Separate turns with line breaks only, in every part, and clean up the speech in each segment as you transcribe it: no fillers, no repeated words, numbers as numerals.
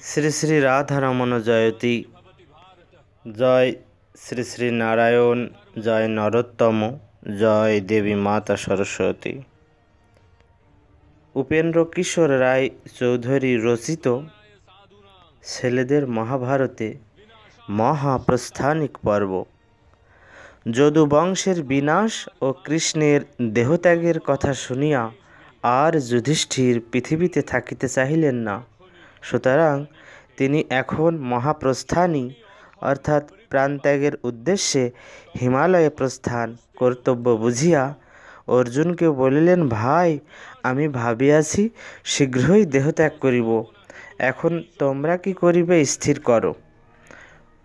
শ্রী শ্রী রাধারমণ জয়তী। জয় শ্রী শ্রী নারায়ণ, জয় নরোত্তম, জয় দেবী মাতা সরস্বতী। উপেন্দ্র কিশোর রায় চৌধুরী রচিত ছেলেদের মহাভারতে মহাপ্রস্থানিক পর্ব। যদু বংশের বিনাশ ও কৃষ্ণের দেহত্যাগের কথা শুনিয়া আর যুধিষ্ঠির পৃথিবীতে থাকিতে চাহিলেন না। সুতরাং তিনি এখন মহাপ্রস্থানী অর্থাৎ প্রাণত্যাগের উদ্দেশ্যে হিমালয়ে প্রস্থান কর্তব্য বুঝিয়া অর্জুনকে বলিলেন, ভাই, আমি ভাবিয়াছি শীঘ্রই দেহত্যাগ করিব, এখন তোমরা কি করিবে স্থির করো।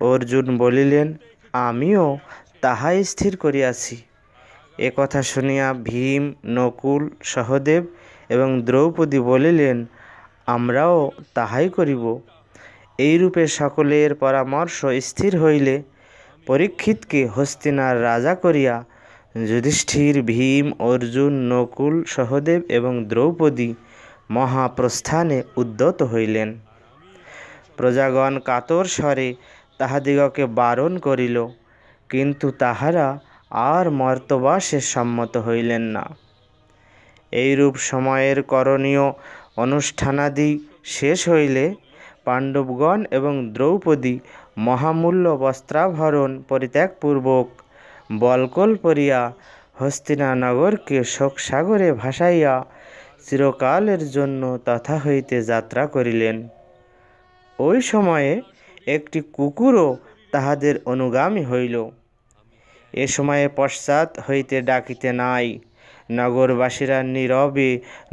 অর্জুন বলিলেন, আমিও তাহাই স্থির করিয়াছি। এ কথা শুনিয়া ভীম, নকুল, সহদেব এবং দ্রৌপদী বলিলেন, আমরাও তাহাই করিব। এইরূপে সকলের পরামর্শ স্থির হইলে পরীক্ষিতকে হস্তিনার রাজা করিয়া যুধিষ্ঠির, ভীম, অর্জুন, নকুল, সহদেব এবং দ্রৌপদী মহাপ্রস্থানে উদ্যত হইলেন। প্রজাগণ কাতর স্বরে তাহাদিগকে বারণ করিল, কিন্তু তাহারা আর মর্তবাসে সম্মত হইলেন না। এইরূপ সময়ের করণীয় অনুষ্ঠানাদি শেষ হইলে পাণ্ডবগণ এবং দ্রৌপদী মহামূল্য বস্ত্রাভরণ পরিত্যাগপূর্বক বলকল পরিয়া হস্তিনানগরকে শোকসাগরে ভাসাইয়া চিরকালের জন্য তথা হইতে যাত্রা করিলেন। ওই সময়ে একটি কুকুরও তাহাদের অনুগামী হইল। এ সময়ে পশ্চাৎ হইতে ডাকিতে নাই। নগরবাসীরা নীরবে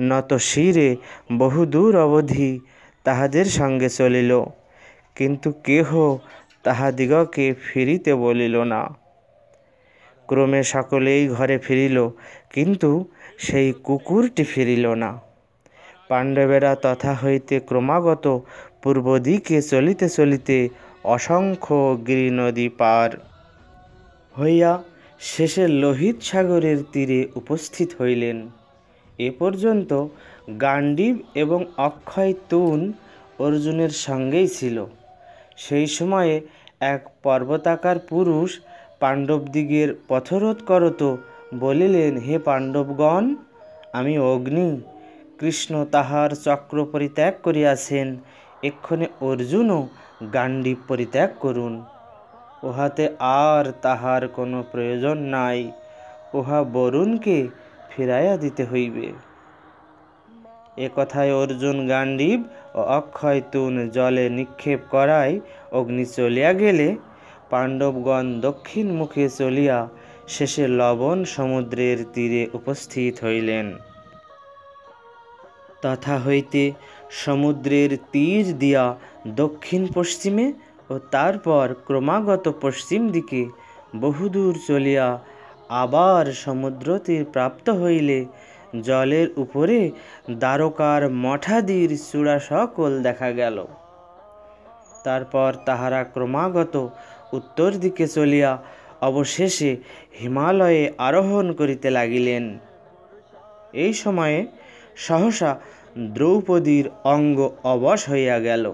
নত শিরে বহুদূর অবধি তাহাদের সঙ্গে চলিল, কিন্তু কেহ তাহাদিগকে ফিরিতে বলিল না। ক্রমে সকলেই ঘরে ফিরিল, কিন্তু সেই কুকুরটি ফিরিল না। পাণ্ডবেরা তথা হইতে ক্রমাগত পূর্ব দিকে চলিতে চলিতে অসংখ্য গিরি নদী পার হইয়া শেষে লোহিত সাগরের তীরে উপস্থিত হইলেন। এ পর্যন্ত গাণ্ডীব এবং অক্ষয় তুন অর্জুনের সঙ্গেই ছিল। সেই সময়ে এক পর্বতাকার পুরুষ পাণ্ডবদিগের পথরোধ করত বলিলেন, হে পাণ্ডবগণ, আমি অগ্নি। কৃষ্ণ তাহার চক্র পরিত্যাগ করিয়াছেন, এক্ষণে অর্জুনও গাণ্ডীব পরিত্যাগ করুন। উহাতে আর তাহার কোনো প্রয়োজন নাই, উহা বরুণকে ফিরাইয়া দিতে হইবে। এ কথায় অর্জুন গাণ্ডীব ও অক্ষয় তুন জলে নিক্ষেপ করায় অগ্নি চলিয়া গেলে পাণ্ডবগণ দক্ষিণ মুখে চলিয়া শেষে লবণ সমুদ্রের তীরে উপস্থিত হইলেন। তথা হইতে সমুদ্রের তীর দিয়া দক্ষিণ পশ্চিমে ও তারপর ক্রমাগত পশ্চিম দিকে বহুদূর চলিয়া আবার সমুদ্র তীর প্রাপ্ত হইলে জলের উপরে দ্বারকার মঠাদির চূড়া সকল দেখা গেল। তারপর তাহারা ক্রমাগত উত্তর দিকে চলিয়া অবশেষে হিমালয়ে আরোহণ করিতে লাগিলেন। এই সময়ে সহসা দ্রৌপদীর অঙ্গ অবশ হইয়া গেল।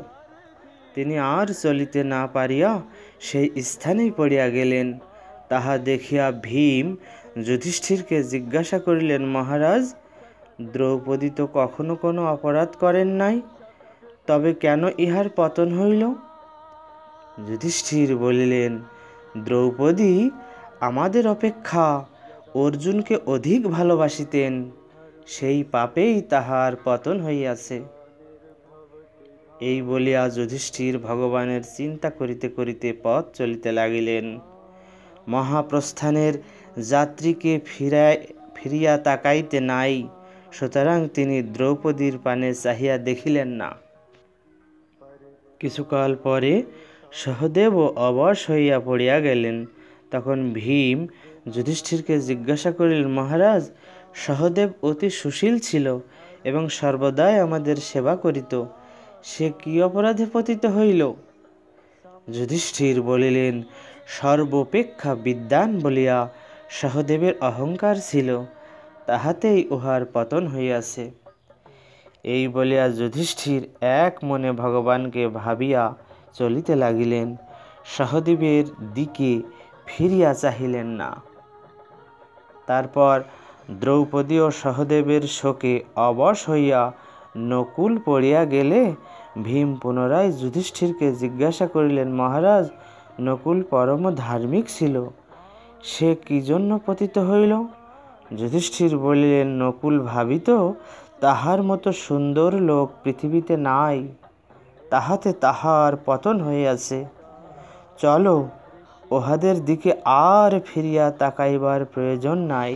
তিনি আর চলিতে না পারিয়া সেই স্থানেই পড়িয়া গেলেন। তাহা দেখিয়া ভীম যুধিষ্ঠিরকে জিজ্ঞাসা করিলেন, মহারাজ, দ্রৌপদী তো কখনো কোনো অপরাধ করেন নাই, তবে কেন ইহার পতন হইল? যুধিষ্ঠির বলিলেন, দ্রৌপদী আমাদের অপেক্ষা অর্জুনকে অধিক ভালোবাসিতেন, সেই পাপেই তাহার পতন হইয়াছে। এই বলিয়া যুধিষ্ঠির ভগবানের চিন্তা করিতে করিতে পথ চলিতে লাগিলেন। মহাপ্রস্থানের যাত্রীকে ফিরিয়া তাকাইতে নাই, সুতরাং তিনি দ্রৌপদীর পানে চাহিয়া দেখিলেন না। কিছুকাল পরে সহদেবও অবশ হইয়া পড়িয়া গেলেন। তখন ভীম যুধিষ্ঠিরকে জিজ্ঞাসা করিলেন, মহারাজ, সহদেব অতি সুশীল ছিল এবং সর্বদাই আমাদের সেবা করিত, সে কি অপরাধে পতিত হইল? যুধিষ্ঠির বলিলেন, সর্বাপেক্ষা বিদ্বান বলিয়া সহদেবের অহংকার ছিল, তাহাতেই উহার পতন হইয়াছে। এই বলিয়া যুধিষ্ঠির এক মনে ভগবানকে ভাবিয়া চলিতে লাগিলেন, সহদেবের দিকে ফিরিয়া চাহিলেন না। তারপর দ্রৌপদী ও সহদেবের শোকে অবশ হইয়া নকুল পড়িয়া গেলে ভীম পুনরায় যুধিষ্ঠিরকে জিজ্ঞাসা করিলেন, মহারাজ, নকুল পরম ধার্মিক ছিল, সে কি জন্য পতিত হইল? যুধিষ্ঠির বলিলেন, নকুল ভাবিত তাহার মতো সুন্দর লোক পৃথিবীতে নাই, তাহাতে তাহার পতন হইয়াছে। চলো, উহাদের দিকে আর ফিরিয়া তাকাইবার প্রয়োজন নাই।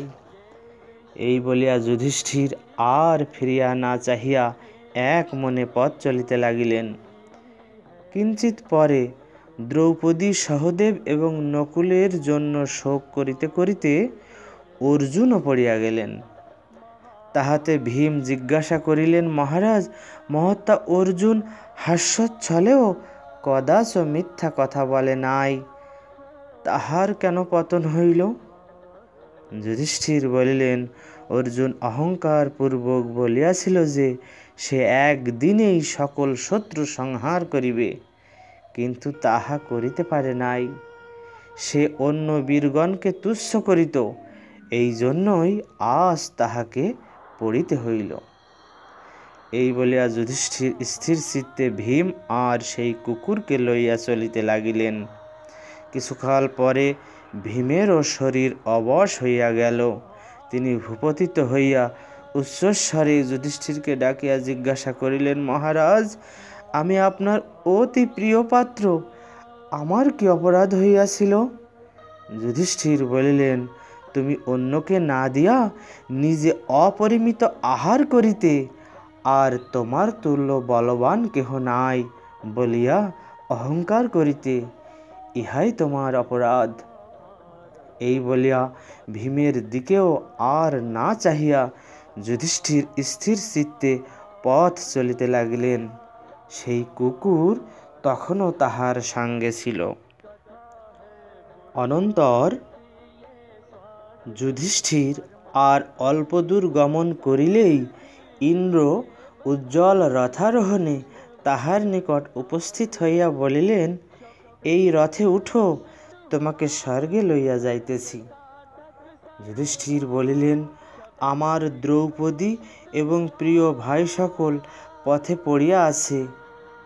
এই বলিয়া যুধিষ্ঠির আর ফিরিয়া না চাহিয়া এক মনে পথ চলিতে লাগিলেন। কিঞ্চিত পরে দ্রৌপদী, সহদেব এবং নকুলের জন্য শোক করিতে করিতে অর্জুনও পড়িয়া গেলেন। তাহাতে ভীম জিজ্ঞাসা করিলেন, মহারাজ, মহাত্মা অর্জুন হাস্যচ্ছলেও কদাচ মিথ্যা কথা বলে নাই, তাহার কেন পতন হইল? যুধিষ্ঠির বলিলেন, অর্জুন অহংকার পূর্বক বলিয়াছিল যে সে একদিনেই সকল শত্রু সংহার করিবে, কিন্তু তাহা করিতে পারে নাই। সে অন্য বীরগণকে তুচ্ছ করিত, এই জন্যই আজ তাহাকে পড়িতে হইল। এই বলিয়া যুধিষ্ঠির স্থির চিত্তে ভীম আর সেই কুকুরকে লইয়া চলিতে লাগিলেন। কিছুকাল পরে ভীমেরও শরীর অবশ হইয়া গেল। তিনি ভূপতিত হইয়া উচ্চস্বরে যুধিষ্ঠিরকে ডাকিয়া জিজ্ঞাসা করিলেন, মহারাজ, আমি আপনার অতি প্রিয় পাত্র, আমার কি অপরাধ হইয়াছিল? যুধিষ্ঠির বলিলেন, তুমি অন্যকে না দিয়া নিজে অপরিমিত আহার করিতে, আর তোমার তুল্য বলবান কেহ নাই বলিয়া অহংকার করিতে, ইহাই তোমার অপরাধ। এই বলিয়া ভীমের দিকেও আর না চাহিয়া যুধিষ্ঠির স্থির চিত্তে পথ চলিতে লাগিলেন। সেই কুকুর তখনও তাহার সঙ্গে ছিল। অনন্তর যুধিষ্ঠির আর অল্প দূর গমন করিলেই ইন্দ্র উজ্জ্বল রথারোহণে তাহার নিকট উপস্থিত হইয়া বলিলেন, এই রথে উঠো, তোমাকে স্বর্গে লইয়া যাইতেছি। যুধিষ্ঠির বলিলেন, আমার দ্রৌপদী এবং প্রিয় ভাই সকল পথে পড়িয়া আছে,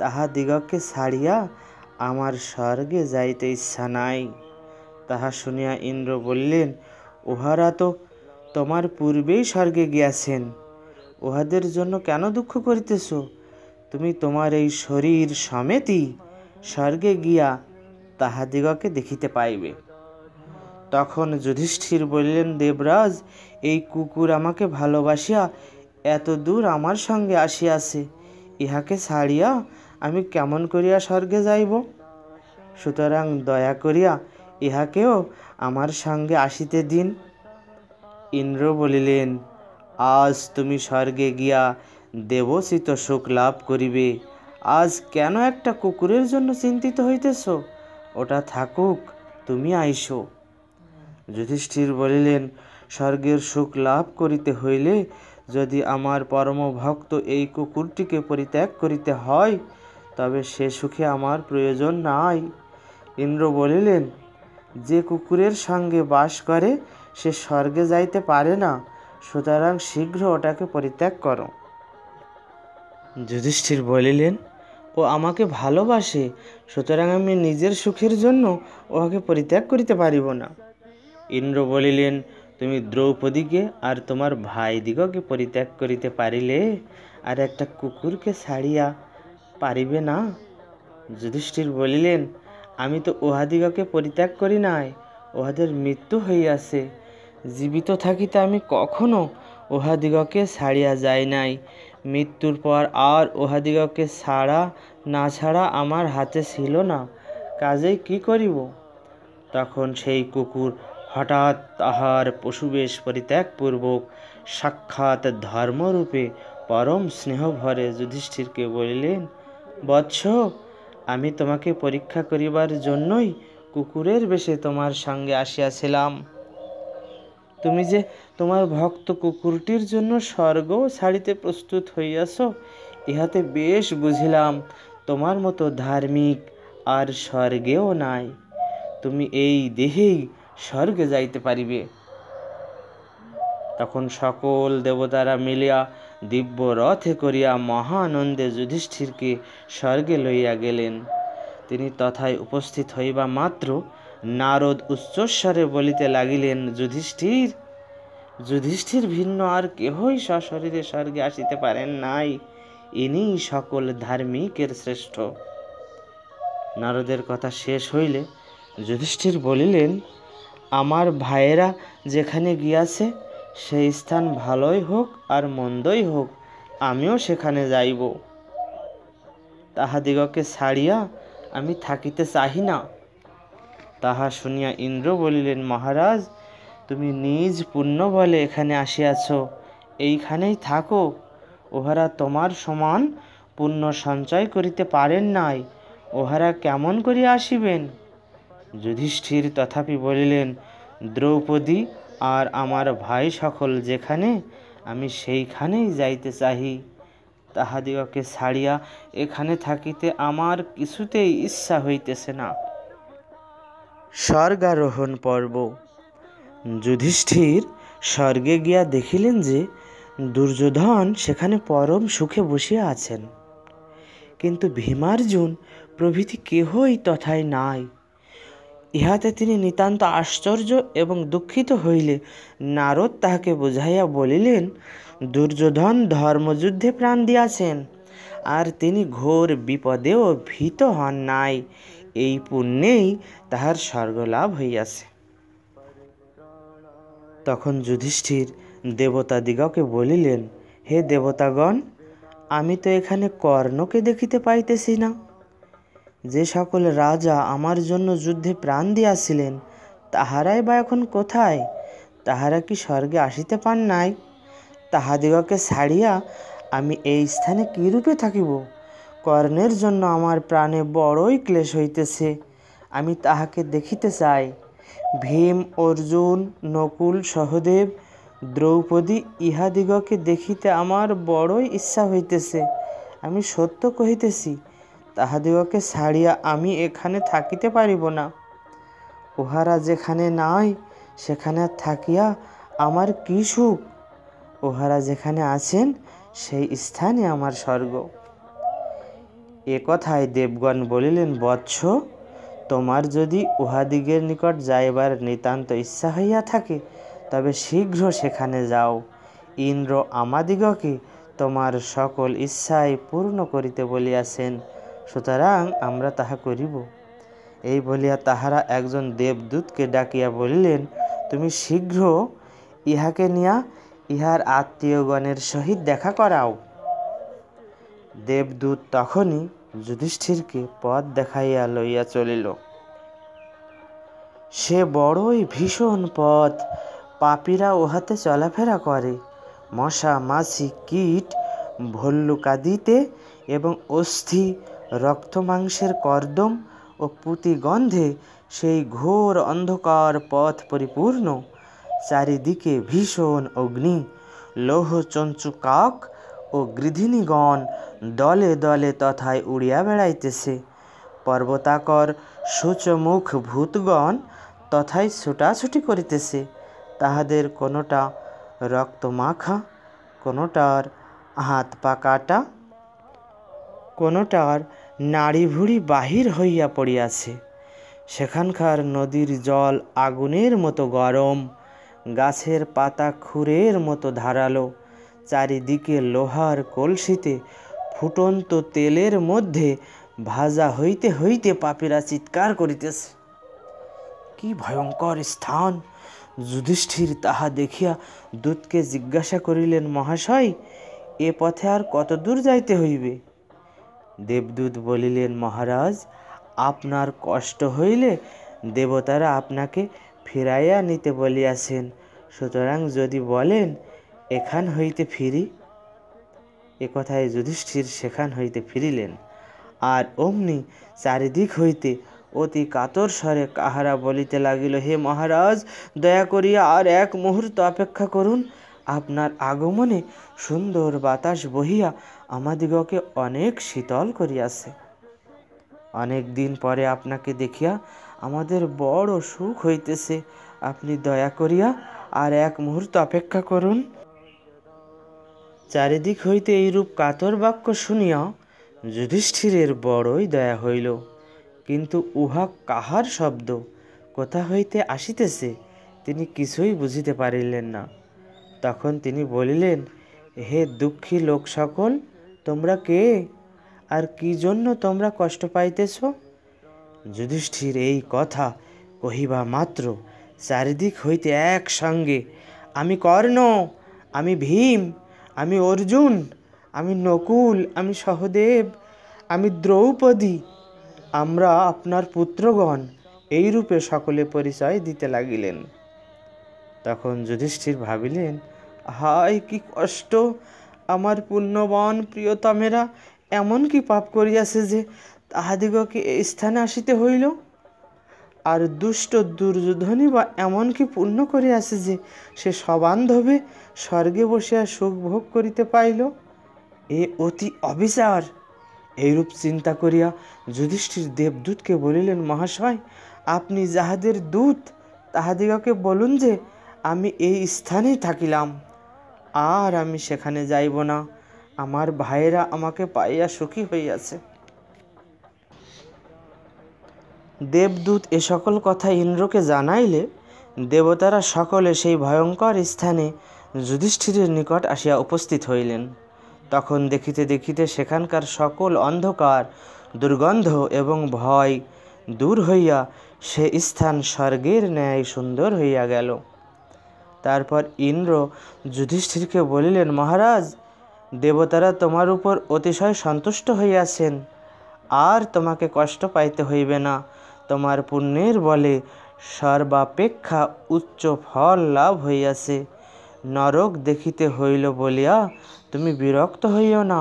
তাহাদিগকে ছাড়িয়া আমার স্বর্গে যাইতে ইচ্ছা নাই। তাহা শুনিয়া ইন্দ্র বললেন, উহারা তো তোমার পূর্বেই স্বর্গে গিয়াছেন, উহাদের জন্য কেন দুঃখ করিতেছ? তুমি তোমার এই শরীর সমেতই স্বর্গে গিয়া তাহাদিগকে দেখিতে পাইবে। তখন যুধিষ্ঠির বললেন, দেবরাজ, এই কুকুর আমাকে ভালোবাসিয়া এত দূর আমার সঙ্গে আসিয়াছে, ইহাকে ছাড়িয়া আমি কেমন করিয়া স্বর্গে যাইব? সুতরাং দয়া করিয়া ইহাকেও আমার সঙ্গে আসিতে দিন। ইন্দ্র বলিলেন, আজ তুমি স্বর্গে গিয়া দেবোচিত সুখ লাভ করিবে, আজ কেন একটা কুকুরের জন্য চিন্তিত হইতেছ? ওটা থাকুক, তুমি আইসো। যুধিষ্ঠির বলিলেন, স্বর্গের সুখ লাভ করিতে হইলে যদি আমার পরম ভক্ত এই কুকুরটিকে পরিত্যাগ করিতে হয়, তবে সে সুখে আমার প্রয়োজন নাই। ইন্দ্র বলিলেন, যে কুকুরের সঙ্গে বাস করে সে স্বর্গে যাইতে পারে না, সুতরাং শীঘ্র ওটাকে পরিত্যাগ করো। যুধিষ্ঠির বলিলেন, ও আমাকে ভালোবাসে, সুতরাং আমি নিজের সুখের জন্য ওকে পরিত্যাগ করিতে পারিব না। ইন্দ্র বলিলেন, তুমি দ্রৌপদীকে আর তোমার ভাইদিগকে পরিত্যাগ করিতে পারিলে আর একটা কুকুরকে ছাড়িয়া পারিবে না? যুধিষ্ঠির বলিলেন, আমি তো উহাদিগকে পরিত্যাগ করি নাই, উহাদের মৃত্যু হইয়াছে। জীবিত থাকিতে আমি কখনো উহাদিগকে ছাড়িয়া যাই নাই। মৃত্যুর পর আর উহাদিগকে ছাড়া না ছাড়া আমার হাতে ছিল না, কাজেই কি করিব? তখন সেই কুকুর হঠাৎ তাহার পশুবেশ পরিত্যাগপূর্বক সাক্ষাৎ ধর্মরূপে পরম স্নেহভরে যুধিষ্ঠিরকে বলিলেন, বৎস, আমি তোমাকে পরীক্ষা করিবার জন্যই কুকুরের বেশে তোমার সঙ্গে আসিয়াছিলাম। তুমি যে তোমার ভক্ত কুকুরটির জন্য স্বর্গ ছাড়িতে প্রস্তুত হইয়াছ, ইহাতে বেশ বুঝিলাম তোমার মতো ধার্মিক আর স্বর্গেও নাই। তুমি এই দেহেই স্বর্গে যাইতে পারিবে। তখন সকল দেবতারা মিলিয়া দিব্য রথে করিয়া মহানন্দে যুধিষ্ঠিরকে স্বর্গে লইয়া গেলেন। তিনি তথায় উপস্থিত হইবা মাত্র নারদ উচ্চস্বরে বলিতে লাগিলেন, যুধিষ্ঠির, যুধিষ্ঠির ভিন্ন আর কেহই সশরীরে স্বর্গে আসিতে পারেন নাই। ইনিই সকল ধার্মিকের শ্রেষ্ঠ। নারদের কথা শেষ হইলে যুধিষ্ঠির বলিলেন, আমার ভাইয়েরা যেখানে গিয়াছে সেই স্থান ভালোই হোক আর মন্দই হোক, আমিও সেখানে যাইব। তাহাদিগকে ছাড়িয়া আমি থাকিতে চাহি না। তাহা শুনিয়া ইন্দ্র বলিলেন, মহারাজ, তুমি নিজ পুণ্য বলে এখানে আসিয়াছ, এইখানেই থাকো। ওহারা তোমার সমান পুণ্য সঞ্চয় করিতে পারেন নাই, ওহারা কেমন করিয়া আসিবেন? যুধিষ্ঠির তথাপি বলিলেন, দ্রৌপদী আর আমার ভাই সকল যেখানে, আমি সেইখানেই যাইতে চাহি। তাহাদিগকে ছাড়িয়া এখানে থাকিতে আমার কিছুতেই ইচ্ছা হইতেছে না। স্বর্গারোহণ পর্ব। যুধিষ্ঠির স্বর্গে গিয়া দেখিলেন যে দুর্যোধন সেখানে পরম সুখে বসিয়া আছেন, কিন্তু ভীমার্জুন প্রভৃতি কেহই তথায় নাই। ইহাতে তিনি নিতান্ত আশ্চর্য এবং দুঃখিত হইলে নারদ তাহাকে বুঝাইয়া বলিলেন, দুর্যোধন ধর্মযুদ্ধে প্রাণ দিয়াছেন, আর তিনি ঘোর বিপদেও ভীত হন নাই। এই পুণ্যেই তাহার স্বর্গলাভ হইয়াছে। তখন যুধিষ্ঠির দেবতাদিগকে বলিলেন, হে দেবতাগণ, আমি তো এখানে কর্ণকে দেখিতে পাইতেছি না। যে সকল রাজা আমার জন্য যুদ্ধে প্রাণ দিয়াছিলেন, তাহারাই বা এখন কোথায়? তাহারা কি স্বর্গে আসিতে পান নাই? তাহাদিগকে ছাড়িয়া আমি এই স্থানে কিরূপে থাকিব? কর্ণের জন্য আমার প্রাণে বড়ই ক্লেশ হইতেছে, আমি তাহাকে দেখিতে চাই। ভীম, অর্জুন, নকুল, সহদেব, দ্রৌপদী ইহাদিগকে দেখিতে আমার বড়ই ইচ্ছা হইতেছে। আমি সত্য কহিতেছি, তাহাদিগকে ছাড়িয়া আমি এখানে থাকিতে পারিব না। উহারা যেখানে নাই সেখানে থাকিয়া আমার কি সুখ? উহারা যেখানে আছেন সেই স্থানে আমার স্বর্গ। এ কথায় দেবগণ বলিলেন, বৎস, তোমার যদি উহাদিগের নিকট যাইবার নিতান্ত ইচ্ছা হইয়া থাকে, তবে শীঘ্র সেখানে যাও। ইন্দ্র আমাদিগকে তোমার সকল ইচ্ছাই পূর্ণ করিতে বলিয়াছেন, সুতরাং আমরা তাহা করিব। এই বলিয়া তাহারা একজন দেবদূতকে ডাকিয়া বলিলেন, তুমি শীঘ্র ইহাকে নিয়া ইহার আত্মীয়গণের সহিত দেখা করাও। দেবদূত তখনই যুধিষ্ঠিরকে পথ দেখাইয়া লইয়া চলিল। সে বড়ই ভীষণ পথ, পাপীরা উহাতে চলাফেরা করে। মশা, মাছি, কীট, ভল্লুকাদিতে এবং অস্থি, রক্ত, মাংসের কর্দম ও পুঁতি গন্ধে সেই ঘোর অন্ধকার পথ পরিপূর্ণ। চারিদিকে ভীষণ অগ্নি, লৌহচঞ্চু কাক ও গৃধিনীগণ দলে দলে তথায় উড়িয়া বেড়াইতেছে। পর্বতাকর সূচমুখ ভূতগণ তথায় ছুটাছুটি করিতেছে। তাহাদের কোনোটা রক্ত মাখা, কোনোটার হাত পা কাটা, কোনোটার নাড়ি ভুড়ি বাহির হইয়া পড়িয়াছে। সেখানকার নদীর জল আগুনের মতো গরম, গাছের পাতা খুরের মতো ধারালো। চারিদিকে লোহার কলসিতে ফুটন্ত তেলের মধ্যে ভাজা হইতে হইতে পাপীরা চিৎকার করিতেছে। কি ভয়ঙ্কর স্থান! যুধিষ্ঠির তাহা দেখিয়া দূতকে জিজ্ঞাসা করিলেন, মহাশয়, এ পথে আর কত দূর যাইতে হইবে? দেবদূত বলিলেন, মহারাজ, আপনার কষ্ট হইলে দেবতারা আপনাকে ফিরাইয়া নিতে বলিয়াছেন, সুতরাং যদি বলেন এখান হইতে ফিরি। এ কথায় যুধিষ্ঠির সেখান হইতে ফিরিলেন, আর অমনি চারিদিক হইতে অতি কাতর স্বরে কাহারা বলিতে লাগিল, হে মহারাজ, দয়া করিয়া আর এক মুহূর্ত অপেক্ষা করুন। আপনার আগমনে সুন্দর বাতাস বহিয়া আমাদিগকে অনেক শীতল করিয়াছে। অনেক দিন পরে আপনাকে দেখিয়া আমাদের বড় সুখ হইতেছে। আপনি দয়া করিয়া আর এক মুহূর্ত অপেক্ষা করুন। চারিদিক হইতে এইরূপ কাতর বাক্য শুনিয়া যুধিষ্ঠিরের বড়ই দয়া হইল, কিন্তু উহা কাহার শব্দ, কোথা হইতে আসিতেছে তিনি কিছুই বুঝিতে পারিলেন না। তখন তিনি বলিলেন, হে দুঃখী লোক সকল, তোমরা কে, আর কি জন্য তোমরা কষ্ট পাইতেছ? যুধিষ্ঠির এই কথা কহিবা মাত্র চারিদিক হইতে একসঙ্গে আমি কর্ণ, আমি ভীম, আমি অর্জুন, আমি নকুল, আমি সহদেব, আমি দ্রৌপদী, আমরা আপনার পুত্রগণ, এই রূপে সকলে পরিচয় দিতে লাগিলেন। তখন যুধিষ্ঠির ভাবিলেন, হায় কি কষ্ট! আমার পুণ্যবান প্রিয়তমেরা এমন কি পাপ করিয়াছে যে তাহাদিগকে এই স্থানে আসিতে হইল? আর দুষ্ট দুর্যোধনই বা এমন কি পুণ্য করিয়াছে যে সে সবান্ধবে স্বর্গে বসিয়া সুখ ভোগ করিতে পাইল? এ অতি অবিচার। এইরূপ চিন্তা করিয়া যুধিষ্ঠির দেবদূতকে বলিলেন, মহাশয়, আপনি যাহাদের দূত তাহাদিগকে বলুন যে আমি এই স্থানেই থাকিলাম, আর আমি সেখানে যাইব না। আমার ভাইয়েরা আমাকে পাইয়া সুখী হইয়াছে। দেবদূত এ সকল কথা ইন্দ্রকে জানাইলে দেবতারা সকলে সেই ভয়ঙ্কর স্থানে যুধিষ্ঠিরের নিকট আসিয়া উপস্থিত হইলেন। তখন দেখিতে দেখিতে সেখানকার সকল অন্ধকার, দুর্গন্ধ এবং ভয় দূর হইয়া সে স্থান স্বর্গের ন্যায় সুন্দর হইয়া গেল। তারপর ইন্দ্র যুধিষ্ঠিরকে বলিলেন, মহারাজ, দেবতারা তোমার উপর অতিশয় সন্তুষ্ট হইয়াছেন, আর তোমাকে কষ্ট পাইতে হইবে না। তোমার পুণ্যের বলে সর্বাপেক্ষা উচ্চ ফল লাভ হইয়াছে। নরক দেখিতে হইল বলিয়া তুমি বিরক্ত হইও না।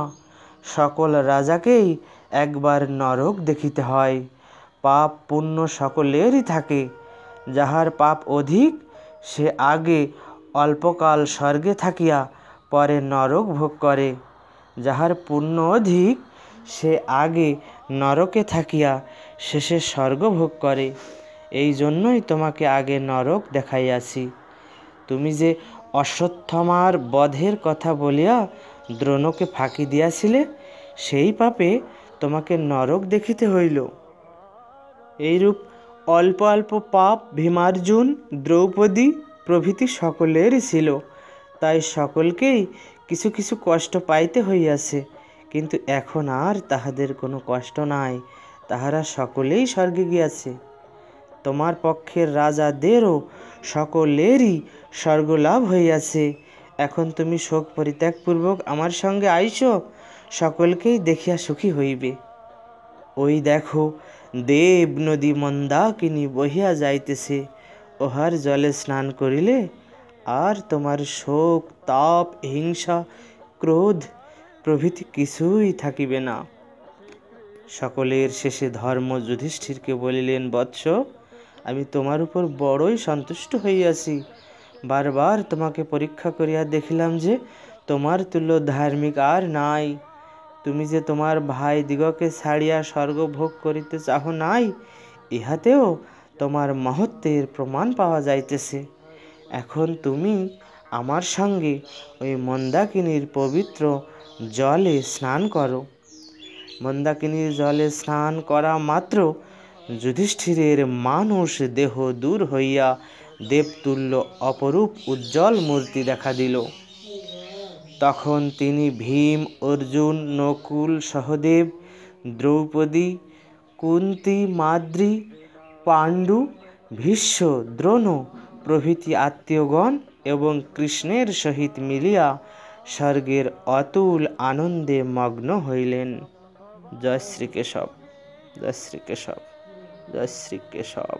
সকল রাজাকেই একবার নরক দেখিতে হয়। পাপ পুণ্য সকলেরই থাকে। যাহার পাপ অধিক সে আগে অল্পকাল স্বর্গে থাকিয়া পরে নরক ভোগ করে, যাহার পুণ্য অধিক সে আগে নরকে থাকিয়া শেষে স্বর্গ ভোগ করে। এই জন্যই তোমাকে আগে নরক দেখাইয়াছি। তুমি যে অশ্বত্থামার বধের কথা বলিয়া দ্রোণকে ফাঁকি দিয়াছিলে, সেই পাপে তোমাকে নরক দেখিতে হইল। এইরূপ অল্প অল্প পাপ ভীমার্জুন, দ্রৌপদী প্রভৃতি সকলেরই ছিল, তাই সকলকেই কিছু কিছু কষ্ট পাইতে হইয়াছে। কিন্তু এখন আর তাহাদের কোনো কষ্ট নাই, তাহারা সকলেই স্বর্গে গিয়াছে। তোমার পক্ষের রাজাদেরও সকলেরই স্বর্গলাভ হইয়াছে। এখন তুমি শোক পরিত্যাগপূর্বক আমার সঙ্গে আইস, সকলকেই দেখিয়া সুখী হইবে। ওই দেখো, দেব নদী মন্দাকিনী বহিয়া যাইতেছে। ওহার জলে স্নান করিলে আর তোমার শোক, তাপ, হিংসা, ক্রোধ প্রভৃতি কিছুই থাকিবে না। সকলের শেষে ধর্ম যুধিষ্ঠিরকে বলিলেন, বৎস, আমি তোমার উপর বড়ই সন্তুষ্ট হইয়াছি। বারবার তোমাকে পরীক্ষা করিয়া দেখিলাম যে তোমার তুল্য ধার্মিক আর নাই। তুমি যে তোমার ভাই দিগকে ছাড়িয়া স্বর্গ ভোগ করিতে চাহ নাই, ইহাতেও তোমার মহত্বের প্রমাণ পাওয়া যাইতেছে। এখন তুমি আমার সঙ্গে ওই মন্দাকিনীর পবিত্র জলে স্নান করো। মন্দাকিনীর জলে স্নান করা মাত্র যুধিষ্ঠিরের মানুষ দেহ দূর হইয়া দেবতুল্য অপরূপ উজ্জ্বল মূর্তি দেখা দিল। তখন তিনি ভীম, অর্জুন, নকুল, সহদেব, দ্রৌপদী, কুন্তী, মাদ্রী, পাণ্ডু, ভীষ্ম, দ্রোণ প্রভৃতি আত্মীয়গণ এবং কৃষ্ণের সহিত মিলিয়া স্বর্গের অতুল আনন্দে মগ্ন হইলেন। জয় শ্রী কেশব, জয় শ্রী কেশব, জয় শ্রী কেশব।